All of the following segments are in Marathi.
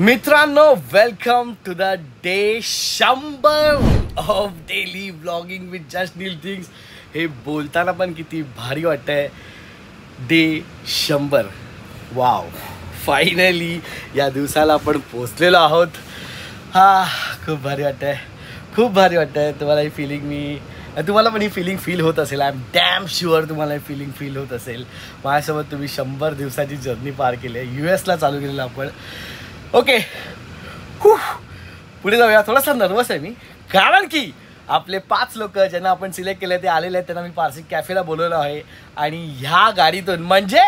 मित्रांनो, welcome to the day 100 of daily vlogging with just Neel things. हे बोलताना पण किती भारी वाटतंय. डे 100. वाव, फायनली या दिवसाला आपण पोचलेलो आहोत. खूप भारी वाटतंय, खूप भारी वाटतंय. तुम्हाला ही फिलिंग तुम्हाला पण ही फिलिंग फील होत असेल. आय एम डॅम शुअर तुम्हाला ही फिलिंग फील होत असेल. माझ्यासोबत तुम्ही 100 दिवसाची जर्नी पार केली आहे. US ला चालू केलेलं आपण. ओके, पुढे जाऊया. थोडासा नर्वस आहे मी, कारण की आपले 5 लोक ज्यांना आपण सिलेक्ट केले ते आलेले आहेत. त्यांना मी पारसी कॅफेला बोलवलं आहे आणि ह्या गाडीतून म्हणजे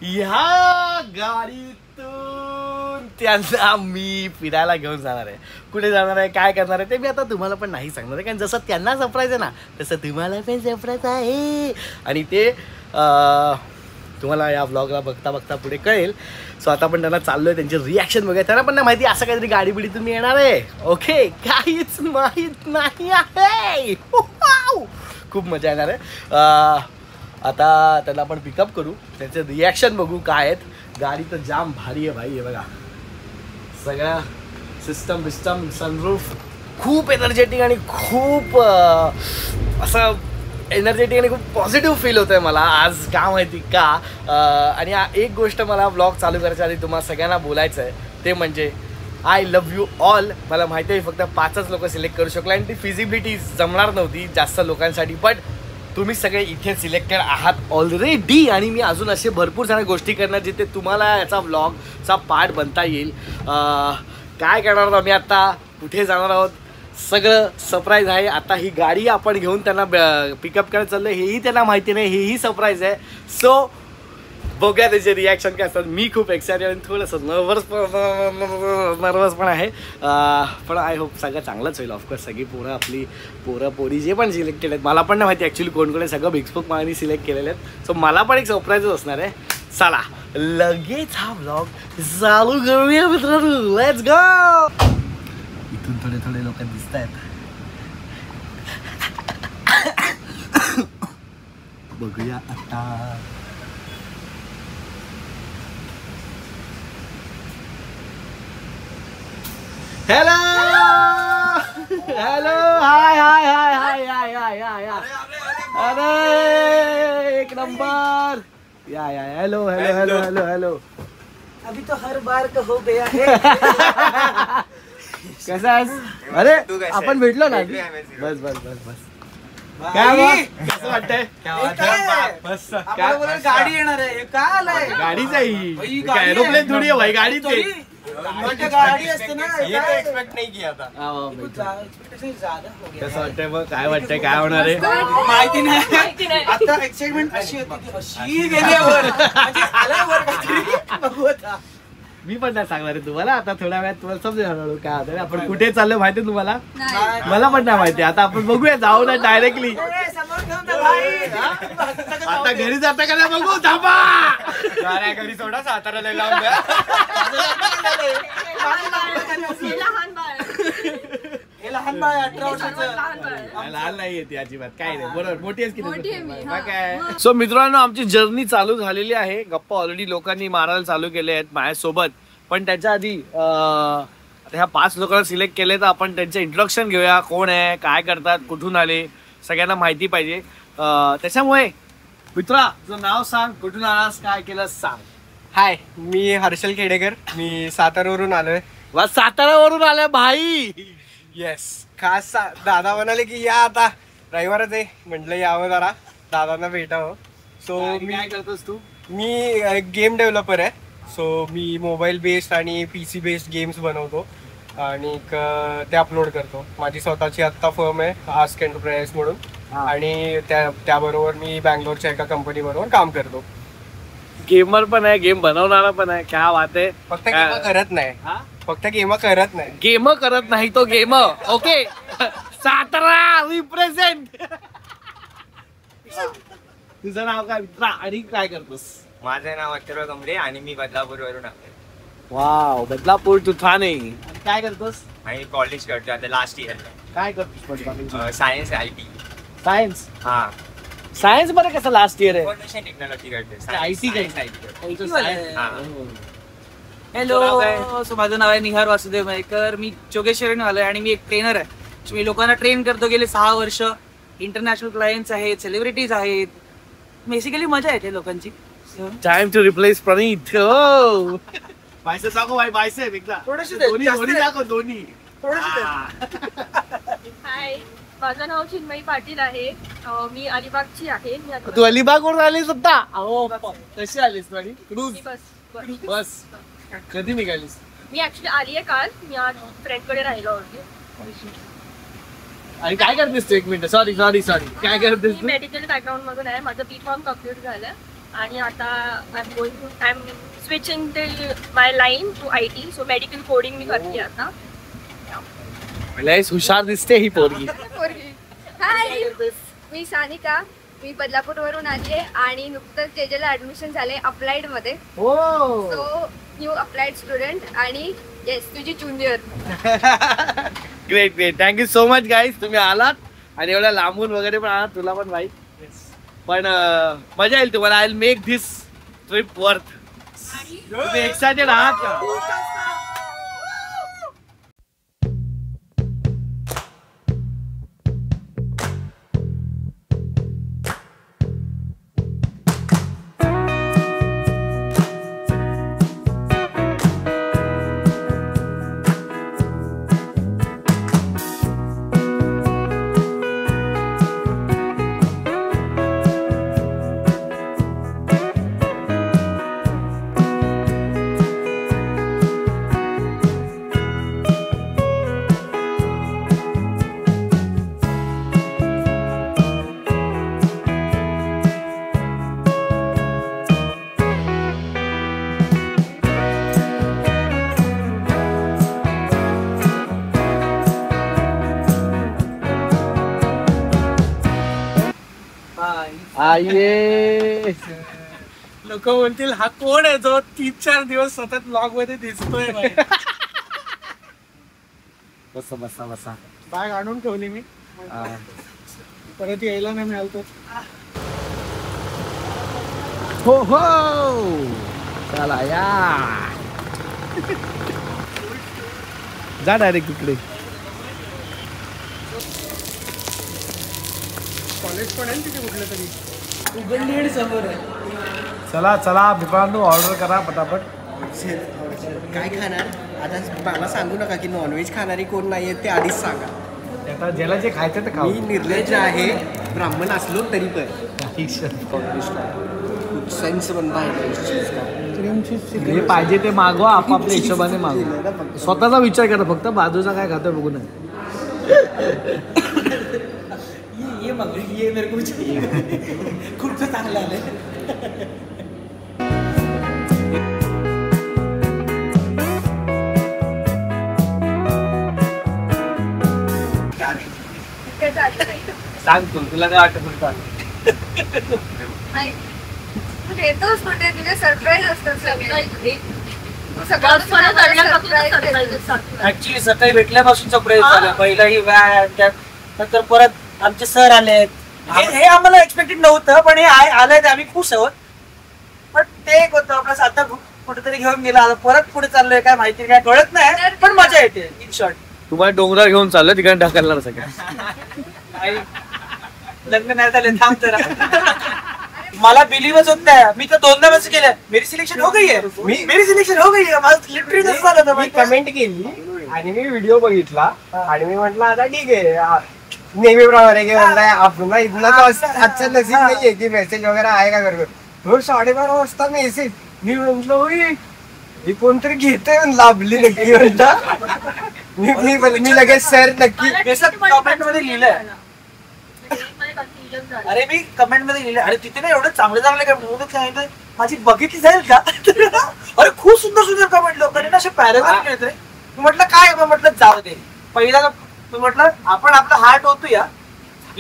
ह्या गाडीतून त्यांना मी फिरायला घेऊन जाणार आहे. कुठे जाणार आहे, काय करणार आहे ते मी आता तुम्हाला पण नाही सांगणार आहे, कारण जसं त्यांना सरप्राईज आहे ना तसं तुम्हाला पण सरप्राईज आहे. आणि ते तुम्हाला या व्लॉगला बघता बघता पुढे कळेल. सो आता पण त्यांना चाललोय, त्यांचे रिॲक्शन बघूया. त्यांना पण नाही माहिती असं काहीतरी गाडी बिडी तुम्ही येणार आहे. ओके, काहीच माहीत नाही आहे. खूप मजा येणार आहे. आता त्यांना आपण पिकअप करू, त्यांचे रिॲक्शन बघू काय आहेत. गाडी तर जाम भारी आहे भाई. हे बघा, सगळ्या सिस्टम बिस्टम, सनरूफ खूप एनर्जेटिक आणि खूप असं एनर्जेटिक आणि खूप पॉझिटिव्ह फील होतं आहे मला आज. का माहिती का? आणि एक गोष्ट मला ब्लॉग चालू करायच्या आधी तुम्हाला सगळ्यांना बोलायचं आहे, ते म्हणजे आय लव्ह यू ऑल. मला माहिती आहे फक्त 5च लोक सिलेक्ट करू शकलो आणि ती फिजिबिलिटी जमणार नव्हती जास्त लोकांसाठी, बट तुम्ही सगळे इथे सिलेक्टेड आहात ऑलरेडी. आणि मी अजून असे भरपूर साऱ्या गोष्टी करणार जिथे तुम्हाला याचा व्लॉगचा पार्ट बनता येईल. काय करणार आहोत आम्ही आता, कुठे जाणार आहोत, सगळं सरप्राईज आहे. आता ही गाडी आपण घेऊन त्यांना पिकअप करायला चाललो, हेही त्यांना माहिती नाही, हेही सरप्राईज आहे. सो बघूया त्याचे रिॲक्शन काय असतात. मी खूप एक्सायटेड आणि थोडंसं नर्वस पण आहे, पण आय होप सगळं चांगलंच होईल. ऑफकोर्स सगळी आपली पोरी जे पण सिलेक्टेड आहेत, मला पण नाही माहिती ॲक्च्युली कोण कोण आहे. सगळं बिगस्पोक मानी सिलेक्ट केलेले आहेत. सो मला पण एक सरप्राईजच असणार आहे. चला लगेच हा व्लॉग चालू करूया मित्रांनो. Let's go. इथून थोडे थोडे लोक दिसत आहेत. बघूया आता. हॅलो हॅलो, हाय हाय हाय हाय हाय हाय हाय. अरे एक नंबर. या hello hello hello hello hello. अभी तो हर बार का हो गया है. कसा आहेस? अरे आपण भेटलो ना. बस बस बस बस. काय कसं वाटतंय? काय गाडी येणार आहे? काय आलंय? गाडीच आहे, एरोप्लेन थोडी आहे भाई, गाडीच आहे. गाडी असते ना, एक्सपेक्ट नाही किया था. कसं वाटतंय मग? काय वाटतंय, काय होणार आहे माहिती नाही. आता एक्साइटमेंट अशी होती, अशी गेल्यावर आल्यावर बघू आता. मी पण नाही सांगणार आहे तुम्हाला. आता थोड्या वेळात तुम्हाला समजेल हळूहळू काय होतं. आपण कुठे चाललो माहिती आहे तुम्हाला? मला पण नाही माहिती. आता आपण बघूया, जाऊ ना डायरेक्टली. आता घरी जाता का नाही बघू. थांबा, घरी सोडा, साताराला लावून द्या. लहान बाळ 18 वर्षाचं. लहान नाही येते अजिबात, काय नाही. बरोबर, मोठी आहेस की काय. सो मित्रांनो, आमची जर्नी चालू झालेली आहे. गप्पा ऑलरेडी लोकांनी मारायला चालू केले आहेत माझ्यासोबत. पण त्याच्या आधी ह्या 5 लोकांना सिलेक्ट केले, तर आपण त्यांचं इंट्रोडक्शन घेऊया. कोण आहे, काय करतात, कुठून आले, सगळ्यांना माहिती पाहिजे. त्याच्यामुळे मित्रा, तुझं नाव सांग, कुठून आलास, काय केलं सांग. हाय, मी हर्षल खेडेकर. मी सातारावरून आलोय. वा, सातारावरून आलाय भाई. येस, खास दादा म्हणाले की या आता रविवारच आहे, म्हटलं यावं जरा दादांना भेटावं. सो मी काय करतोस तू? मी गेम डेव्हलपर आहे. सो मी मोबाईल बेस्ड आणि PC बेस्ड गेम्स बनवतो आणि ते अपलोड करतो. माझी स्वतःची आत्ता फर्म आहे आस्क एंटरप्राइज म्हणून, आणि त्याबरोबर मी बँगलोरच्या एका कंपनी बरोबर काम करतो. गेमर पण आहे, गेम बनवणारा पण आहे. क्या बात आहे. फक्त गेम करत नाही, फक्त गेम करत नाही, गेम करत नाही तो गेम. Okay, Satara represent. तुझं नाव काय मित्रा आणि काय करतोस? माझं नाव अथर्व कमरे आणि मी बदलापूरवरून आलोय. Wow, Badlapur to Thane. काय करतोस? आणि कॉलेज करतो आता, लास्ट इयर. काय करतोस? Science IT. सायन्स. हा, सायन्स मध्ये कसं लास्ट इयर आहे? इन्फॉर्मेशन टेक्नॉलॉजी करते. IT IT. हॅलो, सो माझं नाव आहे निहार वासुदेव मयेकर. मी जोगेश्वरीने आलोय आणि मी एक ट्रेनर आहे. मी लोकांना ट्रेन करतो गेले 6 वर्ष. इंटरनॅशनल क्लायंट्स आहेत, सेलिब्रिटीज आहेत. बेसिकली मजा येते लोकांची. टाइम टू रिप्लेस प्रणीत. हो बायसेप दाखव भाई, बायसेप एकदा. थोडीशी दोन्ही दाखव, दोन्ही. हाय, माझं नाव चिन्मयी पाटील आहे. मी अलिबागची आहे. तू अलिबागवरून आलीस आता? अहो कशी आलीस तू? आणि बस कधी निघालीस? मी ऍक्च्युली आली आहे काल. मी आज फ्रेंडकडे राहिलो होते. आणि काय करतेस तू? एक मिनिट, सॉरी काय करतेस मी तू? मेडिकल बॅकग्राऊंड मधून आहे. माझं B.Pharm कम्प्लीट झालं आणि आता I am switching my line to IT. So medical coding मी करते आता. लयच हुशार दिसते ही पोरगी. हाय, मी सानिका. मी बदलापूरवरून आली आहे आणि नुकतंच जेजेला ऍडमिशन झाले अप्लाइड मध्ये. सो न्यू अप्लाइड स्टुडंट आणि येस तुझी junior. Great thank you so much guys, तुम्ही आलात आणि एवढ्या लांबून वगैरे पण आलात. तुला पण भाई पण मजा येईल तुम्हाला. I will make this trip worth. तुम्ही एक्सायटेड आहात का? आये लोक म्हणतील हा कोण आहे जो 3-4 दिवस सतत ब्लॉग मध्ये दिसतोय. बसा. बॅग आणून ठेवली मी, परत यायला नाही मिळालं. हो चला या जा डायरेक्ट तिकडे. कॉलेज पण आहे तिथे कुठलं तरी. उगंडी समोर आहे. चला मित्रांनो, ऑर्डर करा पटापट. काय खाणार आता? मला सांगू नका की नॉनव्हेज खाणारी कोण नाही ते आधीच सांगा. आता ज्याला जे खायचं ते खाऊ. मी निर्लज्ज आहे, ब्राह्मण असलो तरी पण सेन्स बनता आहे. जे पाहिजे ते मागवा, आपापल्या हिशोबाने मागवा. स्वतःचा विचार करा फक्त, बाजूचा काय खातोय बघू नये. ये मग ये मेरे को चाहिए. खूप चांगलं आलंय. सांग तुला काय वाटत? येतोच कुठे तुझे सरप्राईज असतात सगळे. ऍक्च्युली सकाळी भेटल्यापासून सरप्राईज झालं. पहिला ही व्यान, त्यानंतर परत आमचे सर आलेत. हे आम्हाला एक्सपेक्टेड नव्हतं, पण हे आलंय ते आम्ही खुश आहोत. पण ते एक होतं आपलं आता कुठेतरी घेऊन गेला, आता परत पुढे चाललोय काय माहिती काय कळत नाही, पण मजा येते. इन शॉर्ट तुम्हाला डोंगरावर घेऊन चाललं, तिकडे ढकलणार सगळं. लग्न नाही झाले, थांब जरा. मला बिलीवच होत नाही. मी तर 2दा मेसेज केलं, मेरी सिलेक्शन हो गई है, मेरी सिलेक्शन हो गई है. माझं लिटरली तसं झालं होतं. मी कमेंट केली आणि मी व्हिडिओ बघितला आणि मी म्हटलं आता ठीक आहे, नेहमीप्रमाणे की म्हणताय आपण इतना तो अच्छा नसीब नाहीये की मेसेज वगैरे आहे का करतो. रोज 12:30 वाजता मेसेज. मी म्हटलं होई ही कोणतरी घेतोय लाभली नक्की म्हणता. मी लगेच सर नक्की कमेंट मध्ये लिहिलंय. अरे मी कमेंट मध्ये लिहिलंय, अरे तिथे ना एवढं चांगले काय माझी बघितली जाईल का? अरे खूप सुंदर कमेंट लोकांनी ना असे पॅराग्राफ लिहिते. म्हटलं काय, म्हटलं जाऊ दे. पहिला म्हटलं आपण आपला हार्ट होतो या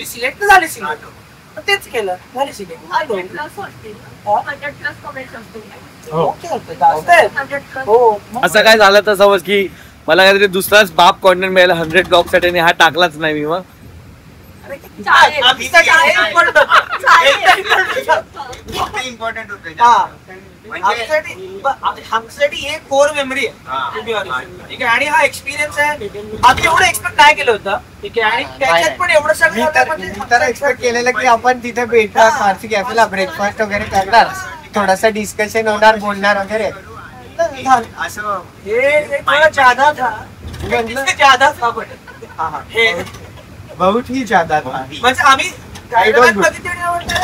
सिलेक्ट झाली. सिलेक्ट तेच केलं, झाली सिलेक्ट. असं काय झालं तर समज की मला काहीतरी दुसराच बाप कॉन्टेंट मिळाला 100 ब्लॉग साठी आणि हा टाकलाच नाही मी. मग इम्पॉर्टंट होतं आमच्यासाठी हे कोर मेमरी आहे ठीक आहे. आणि हा एक्सपिरियन्स आहे आम्ही एवढं एक्सपेक्ट नाही केलं होतं ठीक आहे. आणि त्याच्यात पण एवढं सगळं मी तर एक्सपेक्ट केलेलं की आपण तिथे भेटणार फारसी कॅफेला ब्रेकफास्ट वगैरे करणार, थोडासा डिस्कशन होणार, बोलणार वगैरे. असं हे थोडा ज्यादा था ज्यादा था पण हे बहुत ही ज्यादा था. म्हणजे आम्ही guideline बघितली आणि म्हटलं,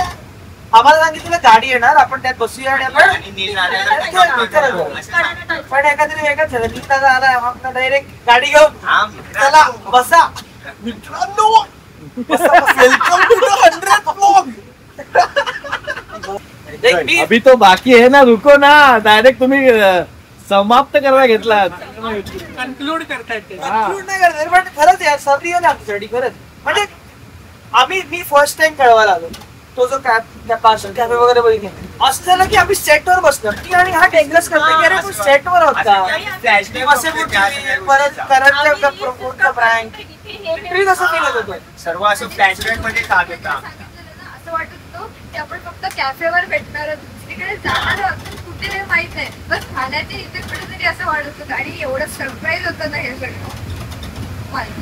आम्हाला सांगितलं गाडी येणार आपण त्यात बसूया आणि आपण पण एखाद्या वेगळं झालं निघता आला डायरेक्ट गाडी घेऊन चला बसा मित्रांनो वेलकम टू 100th व्लॉग. अभी तो बाकी है ना, रुको ना. डायरेक्ट तुम्ही समाप्त करायला घेतलात. कन्क्लूड करतायत कन्क्लूड नाही करतायत पण खरंच यार सबरी आहे आमच्यासाठी खरंच. म्हणजे मी फर्स्ट टाइम कळवायला आलो तो जो कॅफे वगैरे बघितले असं झालं की आम्ही सेटवर बसलो की आणि हा टेंगस करतो की अरे तू सेटवर होता परत करंटचा प्रँक कसं केलं होतं सर्व असं फ्लॅशबॅक मध्ये चालत होता. असं वाटत होतं की आपण फक्त कॅफेवर भेटणार आहोत, दुसरीकडे जाणार आहोत कुठे हे माहित नाही. बस खाण्याच्या इथे कुठेतरी असं वाटत होतं आणि एवढं सरप्राईज होतं ना हे सगळं.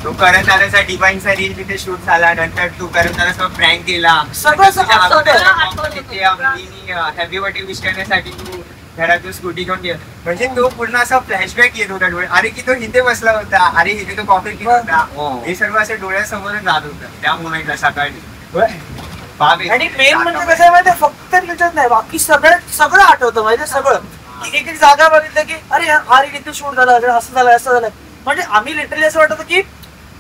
तो करत आल्याचा डिवाइनचा रील तिथे शूट झाला, नंतर तू करत आल्याचा प्रँक केला, सगळं हॅपी बर्थडे विश करण्यासाठी तू घरातून स्कूटी घेऊन गेला. म्हणजे तो पूर्ण असा फ्लॅशबॅक येत होता डोळे. अरे की तो इथे बसला होता, अरे इथे तो कॉफी पित होता, हे सर्व असं डोळ्यासमोर जात होतं त्या मोमेंटला सकाळी. आणि मेन म्हणजे कसं आहे माहिती फक्त त्याच्यात नाही बाकी सगळं आठवतं माहिती सगळं. एक एक जागा बघितलं की अरे हा रील इथे शूट झाला, असं झालं. म्हणजे आम्ही लिटरली असं वाटत की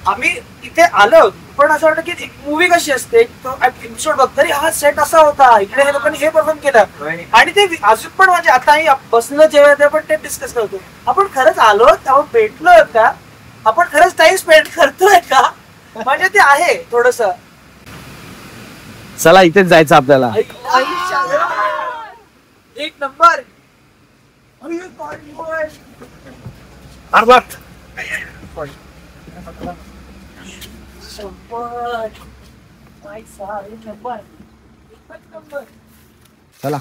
आम्ही इथे आलो पण असं वाटतं की एक मूवी कशी असते एपिसोड बघ तरी हा सेट असा होता, इकडे हे लोकांनी हे परफॉर्म केलं. आणि ते अजून पण म्हणजे आता बसलं जेव्हा पण ते डिस्कस करतो आपण खरंच आलो तेव्हा भेटलो का, आपण खरंच टाइम स्पेंड करतोय का, म्हणजे ते आहे थोडस. चला इथेच जायचं आपल्याला. एक नंबर चला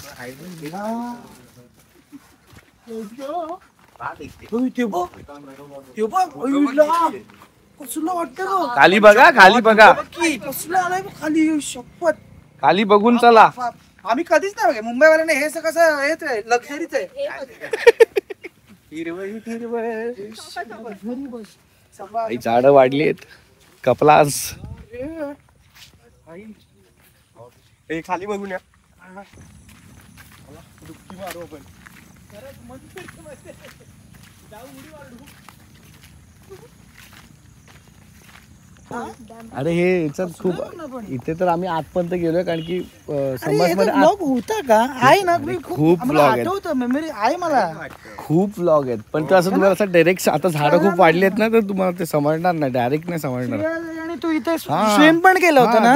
कसलं वाटतं खाली बघा, खाली बघा, कसलं आलाय खाली शपथ. खाली बघून चला. आम्ही कधीच नाही बघा मुंबईवाल्याने हे कसं हेच आहे लक्झरीच आहे. झाडं वाढलीत कपलास. खाली बघून या. अरे हे याच्यात खूप इथे तर आम्ही आतपर्यंत गेलोय कारण की समाजमध्ये ब्लॉग होता का आहे ना खूप ब्लॉग आहेत, मेमरी आहे मला खूप ब्लॉग आहेत. पण ते असं तुम्हाला असं डायरेक्ट आता झाडं खूप वाढली आहेत ना तर तुम्हाला ते समजणार नाही, डायरेक्ट नाही समजणार. आणि तू इथे स्विम पण केलं होतं ना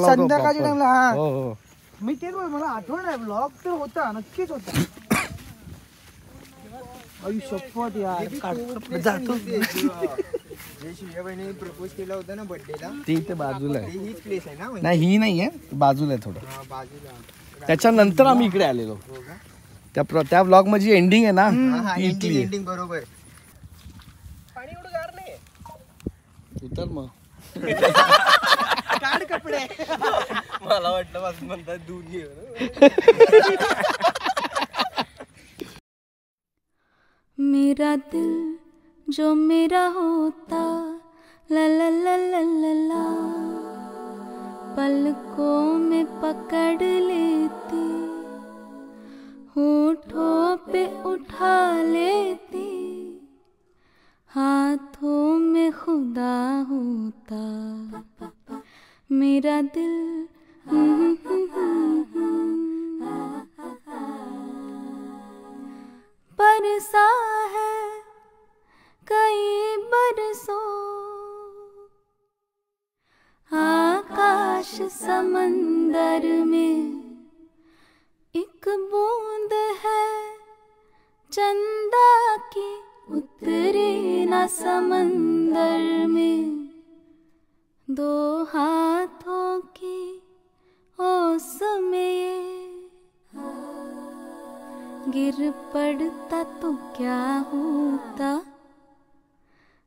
संध्याकाळच्या टाइमला. हा हो मी तेच बोल मला आठवण आहे ब्लॉग तर होता नक्कीच होता. शपथ यार जातो प्रपोज केला होता ना बर्थडेला, ती इथे बाजूला आहे. हीच प्लेस आहे ना? नाही ही नाहीये, बाजूला आहे थोडं. त्याच्यानंतर आम्ही इकडे आलेलो. त्या ब्लॉग मध्ये एंडिंग आहे ना ती इथली आहे. एंडिंग बरोबर. उतर मग. काढ कपडे. मला वाटलं पासून म्हणतात दूध घे. मेरा दिल जो मेरा होता ला ला ला ला ला ला, पलकों में पकड़ लेती, होठों पे उठा लेती, हाथों में खुदा होता मेरा दिल. बरसा है कई बरसों, आकाश समंदर में एक बूंद है चंदा की, उतरे ना समंदर में दो हाथ गिर पड़ता तो क्या होता,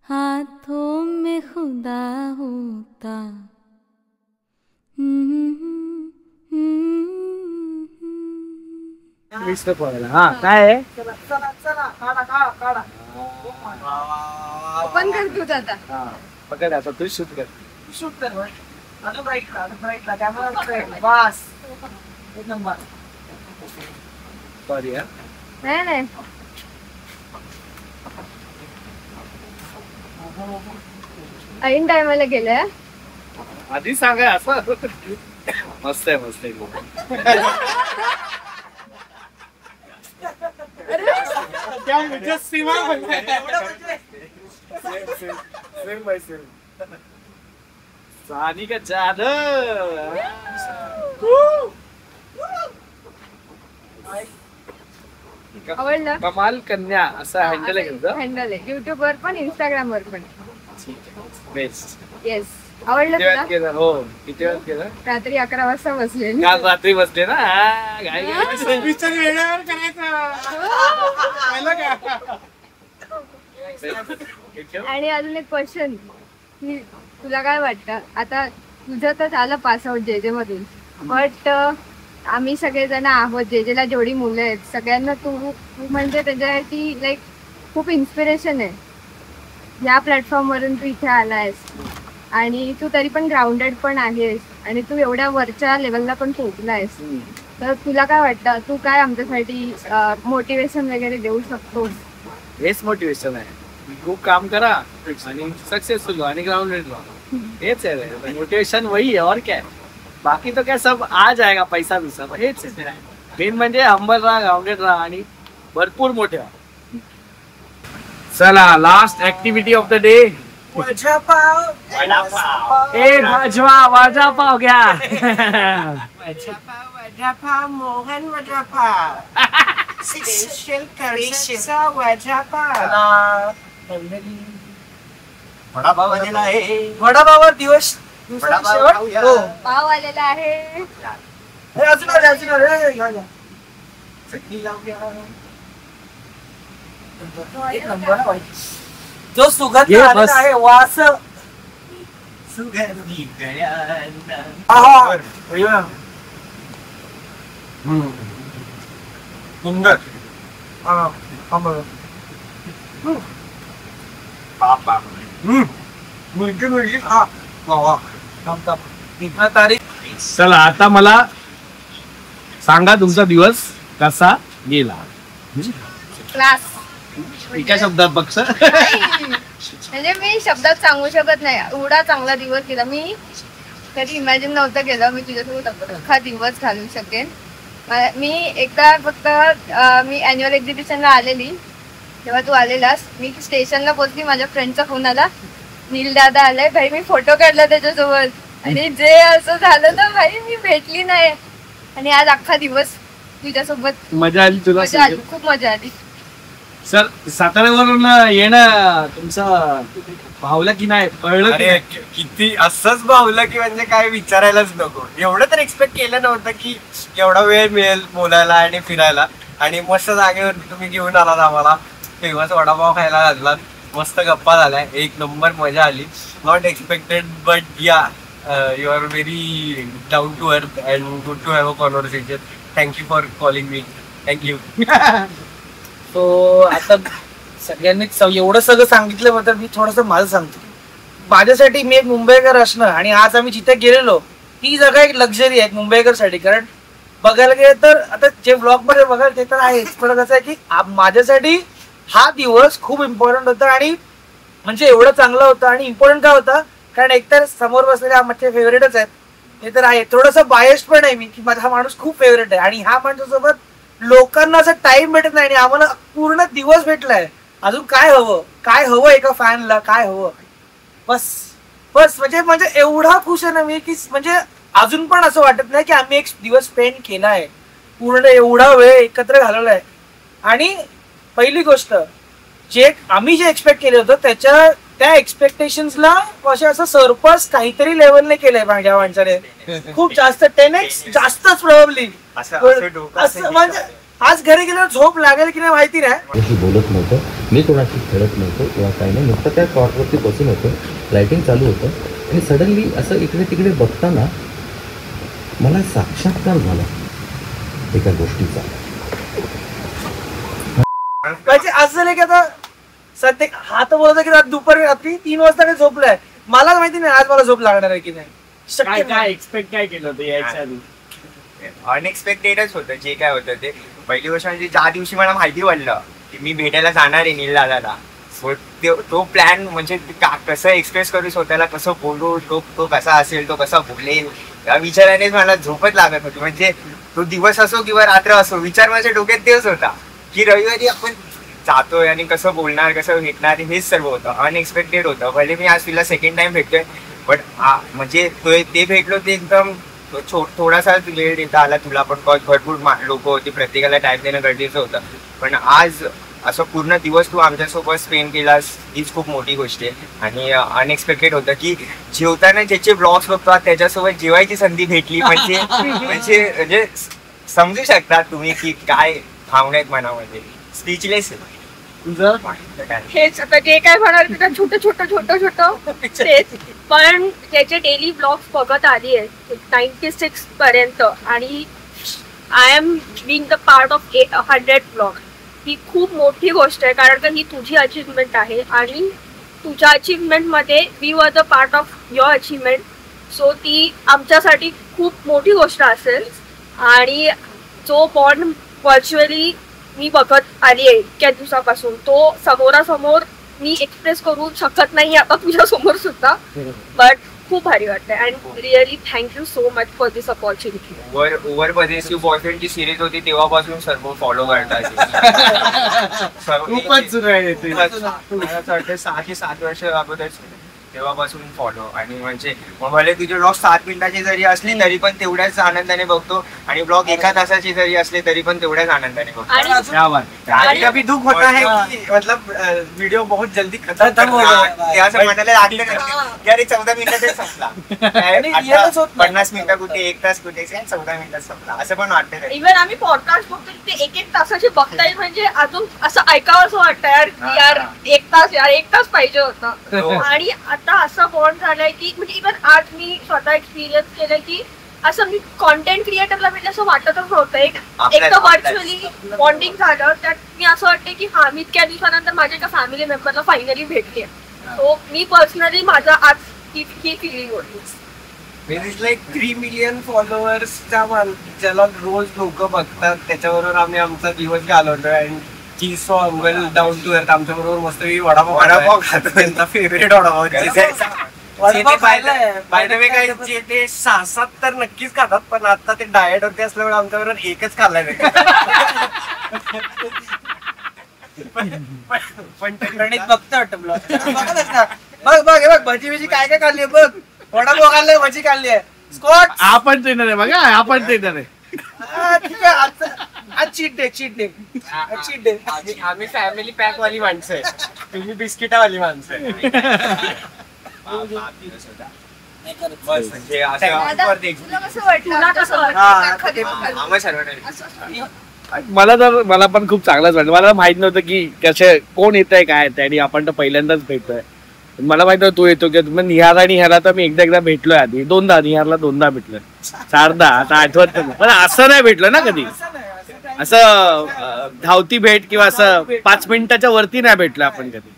हाथों में खुदा होता। हा काय आहे पण कर तूच आता. पकड आता तू शूट कर. शूट कर अजून राईटला कॅमेरा बस एक नंबर. सॉरी हा. नाही ऐन टायमाला गेल्या. आधी सांगा असं. मस्त आहे मस्त आहे. सानिका जाधव आवडलं. कमाल कन्या असं हँडल आहे तुझं. हँडल आहे युट्यूब वर पण इंस्टाग्राम वर पण. बेस्ट. येस आवडलं किती वेळात तुला. केलं. हो किती वेळात केलं. रात्री 11 वाजता बसले. काल रात्री बसले ना. आणि अजून एक क्वेश्चन की तुला काय वाटतं आता तुझं तर झालं पासआउट जेजे मधून, बट आम्ही सगळेजण आहोत जेजेला जेवढी मुलं आहेत सगळ्यांना तू म्हणजे त्याच्यासाठी लाईक खूप इन्स्पिरेशन आहे. या प्लॅटफॉर्मवरून तू इथे आलायस आणि तू तरी पण ग्राउंडेड पण आहेस आणि तू एवढ्या वरच्या लेवलला पण पोहोचलायस. तर तुला काय वाटतं तू काय आमच्यासाठी मोटिवेशन वगैरे देऊ शकतोस. हेच मोटिवेशन आहे. खूप काम करा आणि सक्सेसफुल आणि ग्राउंडेड रहो. हेच है मोटिवेशन, वही है और क्या है. बाकी तो क्या सब आ जाएगा पैसा भी सब. हेच मेन म्हणजे हंबल राहा, ग्राउंडेड राहा आणि भरपूर मोठे व्हा. चला last activity of the day. Vada pav ए भाजवा वडापाव घ्या. वडापाव मोहन वडापाव स्पेशल कर्नाटकचा वडापाव. वडापावर दिवस पाव आलेला आहे. अजून आले. एक नंबर जो सुगंध ये आलेला बस. आहे वास. सुंदर. चला आता मला सांगा तुमचा दिवस कसा गेला. क्लास एका शब्दात बघ. म्हणजे मी शब्दात सांगू शकत नाही एवढा चांगला दिवस गेला. मी कधी इमॅजिन नव्हतं केलं मी तुझ्यासोबत अख्खा दिवस घालू शकेन. मी एकदा फक्त मी अॅन्युअल एक्झिबिशनला आलेली तेव्हा तू आलेलास. मी स्टेशनला पोहोचली, माझ्या फ्रेंडचा फोन आला, नील दादा आलाय भाई. मी फोटो काढला त्याच्यासोबत आणि जे असं झालं ना भाई मी भेटली नाही. आणि आज अख्खा दिवस तुझ्यासोबत मजा आली तुला. मजा आली, खूप मजा आली. सर साताऱ्यावरून येणं तुमचं भावलं की नाही कळलं की अरे नाही? किती असंच भावलं की म्हणजे काय विचारायलाच नको. एवढं तर एक्सपेक्ट केलं नव्हतं की एवढा वेळ मिळेल बोलायला आणि फिरायला. आणि मस्त जागेवरती तुम्ही घेऊन आलात आम्हाला. फेमस वडापाव खायला घातलात, मस्त गप्पा झाल्या, एक नंबर मजा आली. Not expected but yeah you are very down to earth and good to have a conversation. Thank you for calling me. Thank you. तो आता सगळ्यांनीच एवढं सगळं सांगितलं तर मी थोडस माझं सांगतो. माझ्यासाठी मी एक मुंबईकर असणं आणि आज आम्ही जिथे गेलेलो ही जगा एक लक्झरी आहे मुंबईकर साठी. कारण बघायला गेलं तर आता जे ब्लॉग मध्ये बघायला ते तर आहेच, पण कसं आहे की माझ्यासाठी हा दिवस खूप इम्पॉर्टंट होता. आणि म्हणजे एवढं चांगलं होतं. आणि इम्पॉर्टंट काय होता कारण एकतर समोर बसलेले माझे फेवरेटच आहेत ते तर आहे. थोडंसं बायस्ड पण आहे मी की माझा हा माणूस खूप फेवरेट आहे आणि ह्या माणसासोबत लोकांना असं टाइम भेटत नाही आणि आम्हाला पूर्ण दिवस भेटलाय. अजून काय हवं एका फॅनला, काय हवं. बस बस म्हणजे एवढा खुश आहे ना मी की म्हणजे अजून पण असं वाटत नाही की आम्ही एक दिवस स्पेंड केलाय, पूर्ण एवढा वेळ एकत्र घालवलाय. आणि पहिली गोष्ट आम्ही जे एक्सपेक्ट केलं होतं त्या एक्सपेक्टेशन्सला असं सरपास काहीतरी लेवलने केलंय माझ्या माणसाने. खूप जास्त 10x जास्तच प्रॉब्ली. म्हणजे आज घरी गेल्यावर झोप लागेल की नाही माहिती नाही. कोणाशी बोलत नव्हतं, मी कोणाशी खेळत नव्हतो किंवा काही नाही, नुसतं त्या कॉटवरती बसून होतं, लाईटिंग चालू होतं आणि सडनली असं इकडे तिकडे बघताना मला साक्षात्कार झाला एका गोष्टीचा. म्हणजे असं नाही की आता सध्या हा तर बोलतो की दुपारी रात्री 3 वाजता काही झोपलाय. मला माहिती नाही आज मला झोप लागणार आहे की नाही. काय काय एक्सपेक्ट काय केलं होतं यायच्या आधी? अनएक्सपेक्टेडच होतं जे काय होतं ते. पहिली गोष्ट म्हणजे ज्या दिवशी मला माहिती पडलं की मी भेटायला जाणार आहे नील दादाला, तो प्लॅन म्हणजे कसं एक्सप्रेस करू स्वतःला, कसं बोलू, तो कसा असेल, तो कसा बोलेल, या विचारानेच मला झोपच लागत होती. म्हणजे तो दिवस असो किंवा रात्र असो, विचार माझ्या डोक्यात तेच होता की रविवारी आपण जातोय आणि कसं बोलणार, कसं भेटणार, हेच सर्व होतं. अनएक्सपेक्टेड होतं. भले मी आज तिला सेकंड टाइम भेटतोय, बट म्हणजे ते भेटलो ते एकदम थोडासा वेळ देता आला. तुला पण भरपूर लोक होती, प्रत्येकाला टाइम देणं गरजेचं होतं. पण आज असं पूर्ण दिवस तू आमच्यासोबत स्पेंड केलास हीच खूप मोठी गोष्ट आहे. आणि अनएक्सपेक्टेड होतं की जेवताना ज्याचे ब्लॉग्स बघतो त्याच्यासोबत जेवायची संधी भेटली. म्हणजे समजू शकता तुम्ही की काय भावना आहेत मनामध्ये. स्पीचलेस आहे. हेच आता जे काय म्हणाल ते छोटं छोटं छोटं छोटं तेच. पण त्याचे डेली ब्लॉग्स बघत आली आहे 96 पर्यंत आणि I am being the part of 100 blog. ही खूप मोठी गोष्ट आहे कारण का ही तुझी अचीवमेंट आहे आणि तुझ्या अचीवमेंट मध्ये we were the part of your achievement. So ती आमच्यासाठी खूप मोठी गोष्ट असेल आणि जो बॉन्ड व्हर्च्युअली मी बघत आली आहे इतक्या दिवसापासून तो समोरासमोर मी एक्सप्रेस करू शकत नाही आता तुझ्या समोर सुद्धा. बट खूप भारी वाटतंय and really thank you so much for this opportunity. Over positive बॉयफ्रेंडची सिरीज होती तेव्हापासून सर्व फॉलो करतात. खूपच सुरू आहे ते. मला असं वाटतं 6 ते 7 वर्ष अगोदर तेव्हापासून फॉलो. आणि म्हणजे भले तुझे ब्लॉग 7 मिनिटाचे जरी असले तरी पण तेवढ्याच आनंदाने बघतो आणि ब्लॉग 1 तासाचे जरी असले तरी पण तेवढ्याच आनंदाने बघतो. आणि कभी दुख होता है की मतलब वीडियो बहुत जल्दी खत्म ते असं म्हणायला लागलं की अरे 14 मिनिटातच संपला, 50 मिनिटं कुठे, 1 तास कुठे, 14 मिनिटात संपला असं पण वाटतं. इव्हन आम्ही पॉडकास्ट बघतो ते 1-1 तासाचे बघता येईल म्हणजे अजून असं ऐकावं असं वाटतं यार 1 तास पाहिजे होतं. आणि आता असं बॉन्ड झालंय की म्हणजे इव्हन आज मी स्वतः एक्सपिरियन्स केलं की असं मी कॉन्टेंट क्रिएटरला म्हणजे असं वाटतच नव्हतं. एक तर व्हर्च्युअली बॉन्डिंग झालं त्यात मी असं वाटतं की हा मी इतक्या दिवसानंतर माझ्या एका फॅमिली मेंबरला फायनली भेटले. सो मी पर्सनली माझा आज ही फिलिंग होती. इट्स लाईक 3 मिलियन फॉलोअर्सचा ज्याला रोज लोक बघतात त्याच्याबरोबर आम्ही आमचा दिवस घालवतोय. आणि चीज सो अंगल डाऊन टू अर्थ आमच्या बरोबर मस्त वडापाव खातो. त्यांचा favourite vada pav. By the way काय ते 6-7 तर नक्कीच खातात पण आता ते डाएट वरती असल्यामुळे आमच्या बरोबर एकच खाल्लाय. पण बघतो वाटतं ब्लॉग. बघ भजी बिजी काय काय खाल्ली बघ. वडापाव खाल्लाय, भजी खाल्ली आहे. स्कॉट आपण ट्रेनर आहे बघा, आपण ट्रेनर आहे. ठीक आहे आज चीट डे. आम्ही फॅमिली पॅक वाली माणसं आहे, तुम्ही बिस्किटावाली माणसं आहे. मला पण खूप चांगलाच वाटलं. मला माहित नव्हतं की कसे कोण येत आहे काय येत आहे आणि आपण तर पहिल्यांदाच भेटतोय. मला माहित नव्हतं तू येतो की निहार आणि ह्याला तर मी एकदा भेटलोय आधी 2दा. निहारला 2दा भेटलोय, 4दा आता आठवत नाही. पण असं नाही भेटलं ना कधी, असं धावती भेट किंवा असं 5 मिनिटाच्या वरती नाही भेटलो आपण कधी.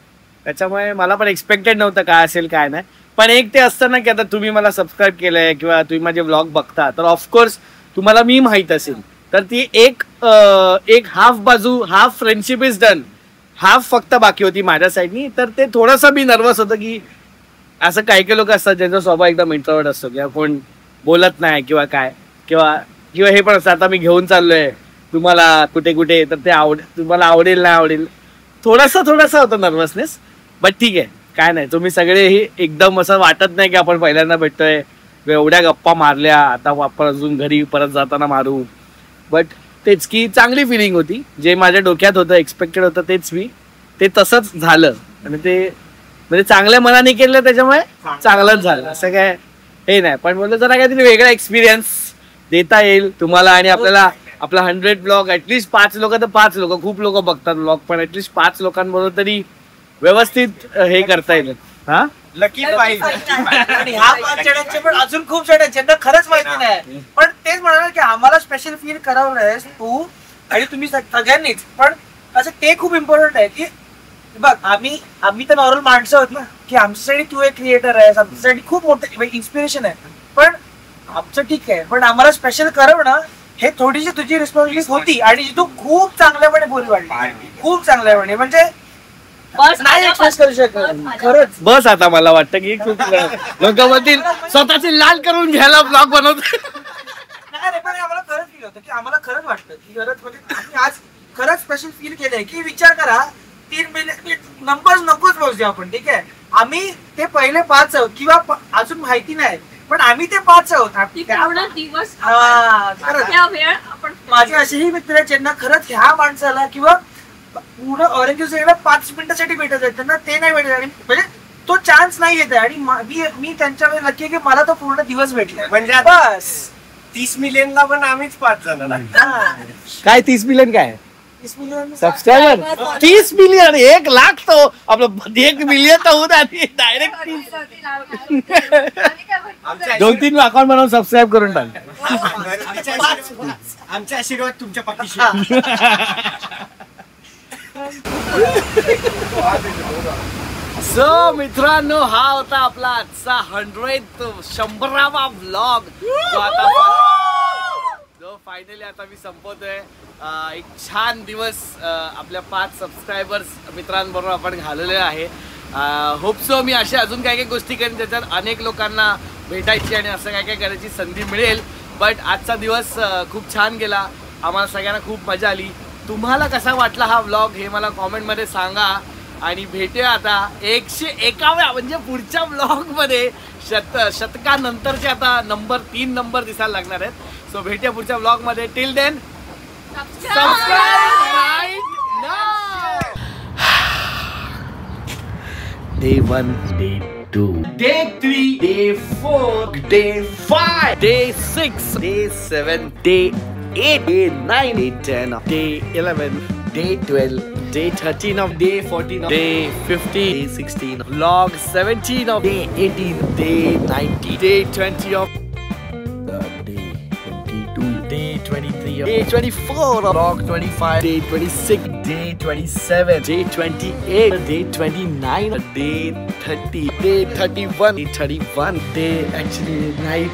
त्याच्यामुळे मला पण एक्सपेक्टेड नव्हतं काय असेल काय नाही. पण एक ते असतं ना की आता तुम्ही मला सबस्क्राईब केलंय किंवा तुम्ही माझे व्लॉग बघता तर ऑफकोर्स तुम्हाला मी माहित असेल तर ती एक हाफ बाजू, half friendship is done, half फक्त बाकी होती माझ्या साईडनी. तर ते थोडंसं मी नर्वस होतं की असं काही लोक असतात ज्यांचा स्वभाव एकदम इंट्रोवर्ट असतो किंवा कोण बोलत नाही किंवा काय किंवा हे पण असतं आता मी घेऊन चाललोय तुम्हाला कुठे तर ते तुम्हाला आवडेल नाही आवडेल, थोडासा होतं नर्वसनेस. बट ठीक आहे काय नाही. तुम्ही सगळेही एकदम असं वाटत नाही की आपण पहिल्यांदा भेटतोय, एवढ्या गप्पा मारल्या आता आपण अजून घरी परत जाताना मारू. बट तेच की चांगली फिलिंग होती. जे माझ्या डोक्यात होतं एक्सपेक्टेड होतं ते तसंच झालं. आणि ते म्हणजे चांगल्या मनाने केलं त्याच्यामुळे चांगलंच झालं. असं काय हे नाही. पण बोललं जरा काहीतरी वेगळा एक्सपिरियन्स देता येईल तुम्हाला आणि आपल्याला आपला 100 ब्लॉग ऍटलीस्ट 5 लोक तर 5 लोक, खूप लोक बघतात ब्लॉग, पण ऍटलीस्ट 5 लोकांबरोबर तरी व्यवस्थित हे करता येईल. हा लकी फाईव्ह. आणि ह्या 5 जणांचे पण अजून खूप जण आहेत ज्यांना खरंच माहिती नाही, पण तेच म्हणाल की आम्हाला स्पेशल फील करावं तू आणि तुम्ही सगळ्यांनीच. पण असं ते खूप इम्पॉर्टंट आहे की बघ आम्ही तर नॉर्मल माणसं आहोत ना, की आमच्यासाठी तू एक क्रिएटर आहेस, आमच्यासाठी खूप मोठं इन्स्पिरेशन आहे. पण आमचं ठीक आहे, पण आम्हाला स्पेशल करवणं हे थोडीशी तुझी रिस्पॉन्सिबिलिटी होती आणि तू खूप चांगल्यापणे बोली वाटली, खूप चांगल्यापणे. म्हणजे नाही एक्सप्रेस करू शकत खरंच. बस आता मला वाटतं की खूप लोक म्हणतील स्वतःची लाल करून घ्यायला ब्लॉग बनवतो. नाही पण आम्हाला खरंच फील होतं की आम्हाला खरंच वाटतं की खरंच म्हणजे आम्ही आज खरंच स्पेशल फील केलंय. की विचार करा 3 मिलियन नंबर्स नकोच मोजू आपण, ठीक आहे. आम्ही ते पहिले 5 आहोत किंवा अजून माहिती नाही, पण आम्ही ते 5 आहोत. दिवस माझे असेही मित्र आहेत ज्यांना खरंच ह्या माणसाला किंवा पूर्ण ऑरेंज ज्यूस 5 मिनिटासाठी भेटत आहेत, त्यांना ते नाही भेटत. आणि म्हणजे तो चान्स नाही येत आहे. आणि मी त्यांच्याकडे नक्की आहे की मला तो पूर्ण दिवस भेटला. म्हणजे बस 30 मिलियनला पण आम्हीच 5 जण. काय 30 मिलियन काय 30 मिलियन सबस्क्रायबर? 30 मिलियन 1 लाख तो आपलं 1 मिलियन तर होत आणि डायरेक्ट 2-3 अकाउंट बनवून सबस्क्राईब करून टाक. आमचे आशीर्वाद तुमच्या पाठीशी. सो मित्रांनो, हा होता आपला आजचा 100वा व्लॉग, जो फायनली आता मी संपवतोय. एक छान दिवस आपल्या 5 सबस्क्रायबर्स मित्रांबरोबर आपण घालवलेला आहे. होप सो मी अशा अजून काय काय गोष्टी करेन ज्याच्यात अनेक लोकांना भेटायची आणि असं काय काय करायची संधी मिळेल. बट आजचा दिवस खूप छान गेला, आम्हाला सगळ्यांना खूप मजा आली. तुम्हाला कसा वाटला हा व्लॉग हे मला कॉमेंटमध्ये सांगा. आणि भेटूया आता 101व्या म्हणजे पुढच्या व्लॉगमध्ये. शतकानंतरचे आता नंबर 3 नंबर दिसायला लागणार आहेत. सो भेटूया पुढच्या व्लॉगमध्ये. Till then subscribe right now. Day 1, Day 2, Day 3, Day 4, Day 5, Day 6, Day 7, Day 8, Day 9, Day 10, Day 11, Day 12, Day 13 of Day 14 of Day 15, Day 16, Vlog 17 of Day 18, Day 19, Day 20 of Day 22, Day 23 of Day 24, Vlog 25, Day 26, Day 27, Day 28, Day 29, Day 30, Day 31, Day 31, Day actually night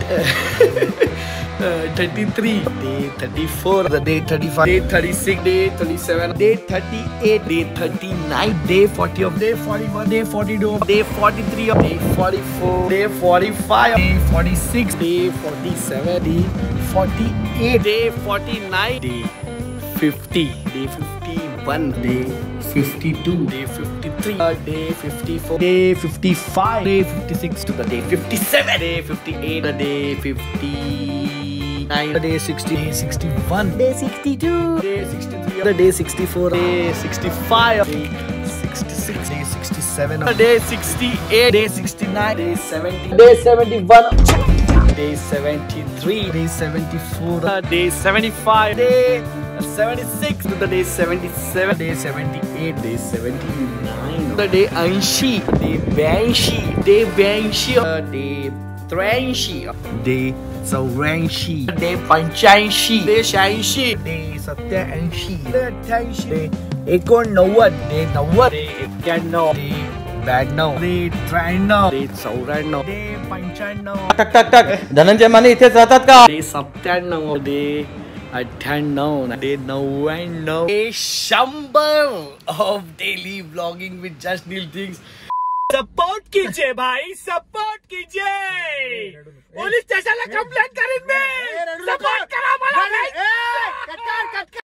33, Day 34, the Day 35, Day 36, Day 37, Day 38, Day 39, Day 40 of Day 41, Day 42, Day 43 of Day 44, Day 45, Day 46, Day 47, Day 48, Day 49, Day 50, Day 51, Day 52, Day 53, Day 54, Day 55, Day 56 to the Day 57, Day 58, the Day 59, the Day 60, Day 61, Day 62, Day 63, the Day 64, Day 65, Day 66, Day 67, the Day 68, Day 69, Day 70, Day 71, Day 73, Day 74, Day 75, Day 76 to the Day 77, Day 78, Day 79, the Day 80, Day 82, Day 82, Day 83, Day 84, Day 85, Day 86, Day 87, Day 88, Day 89, Day 90, Day 91, Day 92, Day 93, Day 94, Day 95, टक टक टक धनंजय माने इथेच राहतात का? Day 97, Day 98, Day 99, Day 100 of daily vlogging with Just Deal Things. Support कीजिए भाई, सपोर्ट कीजिए. पोलीस स्टेशनला कंप्लेंट